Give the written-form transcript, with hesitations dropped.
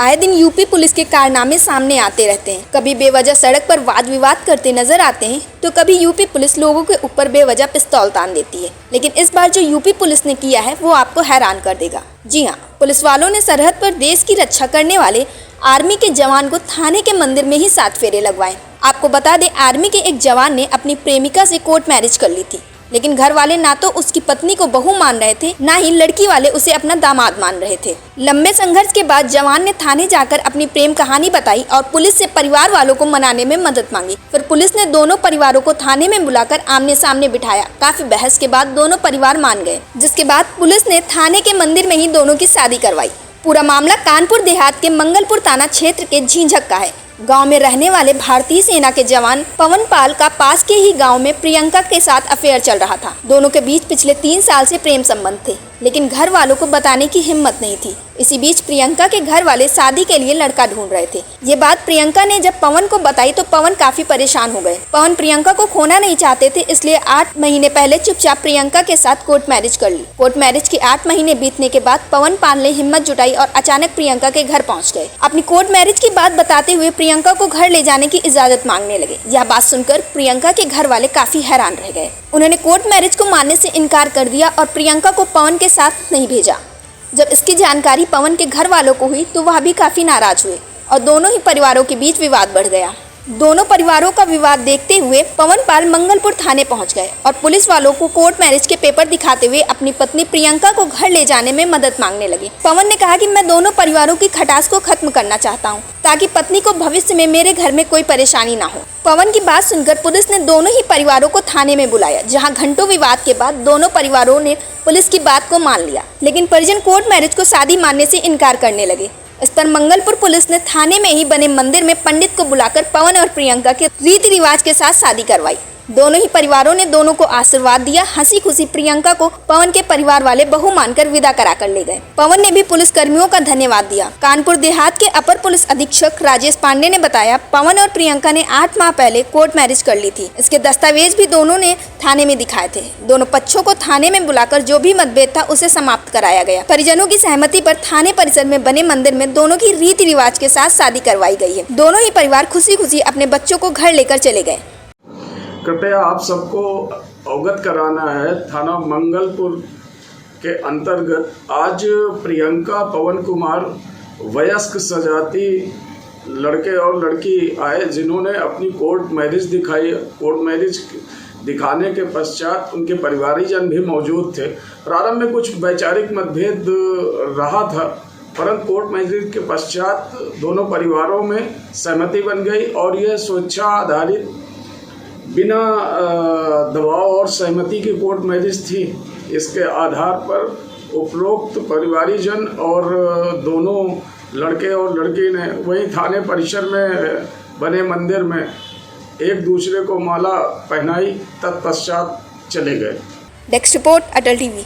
आए दिन UP police के कारनामे सामने आते रहते हैं। कभी बेवजह सड़क पर वाद विवाद करते नजर आते हैं तो कभी यूपी पुलिस लोगों के ऊपर बेवजह पिस्तौल तान देती है। लेकिन इस बार जो यूपी पुलिस ने किया है वो आपको हैरान कर देगा। जी हाँ, पुलिस वालों ने सरहद पर देश की रक्षा करने वाले आर्मी के जवान को थाने के मंदिर में ही 7 फेरे लगवाए। आपको बता दें, आर्मी के एक जवान ने अपनी प्रेमिका से कोर्ट मैरिज कर ली थी, लेकिन घर वाले ना तो उसकी पत्नी को बहू मान रहे थे, ना ही लड़की वाले उसे अपना दामाद मान रहे थे। लंबे संघर्ष के बाद जवान ने थाने जाकर अपनी प्रेम कहानी बताई और पुलिस से परिवार वालों को मनाने में मदद मांगी। फिर पुलिस ने दोनों परिवारों को थाने में बुलाकर आमने सामने बिठाया। काफी बहस के बाद दोनों परिवार मान गए, जिसके बाद पुलिस ने थाने के मंदिर में ही दोनों की शादी करवाई। पूरा मामला कानपुर देहात के मंगलपुर थाना क्षेत्र के झींझक का है। गांव में रहने वाले भारतीय सेना के जवान पवन पाल का पास के ही गांव में प्रियंका के साथ अफेयर चल रहा था। दोनों के बीच पिछले 3 साल से प्रेम संबंध थे, लेकिन घर वालों को बताने की हिम्मत नहीं थी। इसी बीच प्रियंका के घर वाले शादी के लिए लड़का ढूंढ रहे थे। ये बात प्रियंका ने जब पवन को बताई तो पवन काफी परेशान हो गए। पवन प्रियंका को खोना नहीं चाहते थे, इसलिए 8 महीने पहले चुपचाप प्रियंका के साथ कोर्ट मैरिज कर ली। कोर्ट मैरिज के 8 महीने बीतने के बाद पवन पाल ने हिम्मत जुटाई और अचानक प्रियंका के घर पहुँच गए। अपनी कोर्ट मैरिज की बात बताते हुए प्रियंका को घर ले जाने की इजाजत मांगने लगे। यह बात सुनकर प्रियंका के घर वाले काफी हैरान रह गए। उन्होंने कोर्ट मैरिज को मानने से इनकार कर दिया और प्रियंका को पवन के साथ नहीं भेजा। जब इसकी जानकारी पवन के घर वालों को हुई तो वह भी काफी नाराज हुए और दोनों ही परिवारों के बीच विवाद बढ़ गया। दोनों परिवारों का विवाद देखते हुए पवन पाल मंगलपुर थाने पहुंच गए और पुलिस वालों को कोर्ट मैरिज के पेपर दिखाते हुए अपनी पत्नी प्रियंका को घर ले जाने में मदद मांगने लगे। पवन ने कहा कि मैं दोनों परिवारों की खटास को खत्म करना चाहता हूं, ताकि पत्नी को भविष्य में मेरे घर में कोई परेशानी ना हो। पवन की बात सुनकर पुलिस ने दोनों ही परिवारों को थाने में बुलाया, जहां घंटों विवाद के बाद दोनों परिवारों ने पुलिस की बात को मान लिया। लेकिन परिजन कोर्ट मैरिज को शादी मानने से इनकार करने लगे। इस पर मंगलपुर पुलिस ने थाने में ही बने मंदिर में पंडित को बुलाकर पवन और प्रियंका के रीति रिवाज के साथ शादी करवाई। दोनों ही परिवारों ने दोनों को आशीर्वाद दिया। हंसी खुशी प्रियंका को पवन के परिवार वाले बहू मानकर विदा करा कर ले गए। पवन ने भी पुलिस कर्मियों का धन्यवाद दिया। कानपुर देहात के अपर पुलिस अधीक्षक राजेश पांडे ने बताया, पवन और प्रियंका ने 8 माह पहले कोर्ट मैरिज कर ली थी। इसके दस्तावेज भी दोनों ने थाने में दिखाए थे। दोनों पक्षों को थाने में बुलाकर जो भी मतभेद था उसे समाप्त कराया गया। परिजनों की सहमति पर थाने परिसर में बने मंदिर में दोनों की रीति रिवाज के साथ शादी करवाई गई है। दोनों ही परिवार खुशी खुशी अपने बच्चों को घर लेकर चले गए। कृपया आप सबको अवगत कराना है, थाना मंगलपुर के अंतर्गत आज प्रियंका पवन कुमार वयस्क सजाती लड़के और लड़की आए, जिन्होंने अपनी कोर्ट मैरिज दिखाई। कोर्ट मैरिज दिखाने के पश्चात उनके परिवारीजन भी मौजूद थे। प्रारंभ में कुछ वैचारिक मतभेद रहा था, परंतु कोर्ट मैरिज के पश्चात दोनों परिवारों में सहमति बन गई और यह स्वेच्छा आधारित बिना दबाव और सहमति की कोर्ट मैरिज थी। इसके आधार पर उपरोक्त परिवारीजन और दोनों लड़के और लड़की ने वहीं थाने परिसर में बने मंदिर में एक दूसरे को माला पहनाई, तत्पश्चात चले गए। डेस्क रिपोर्ट, अटल टीवी।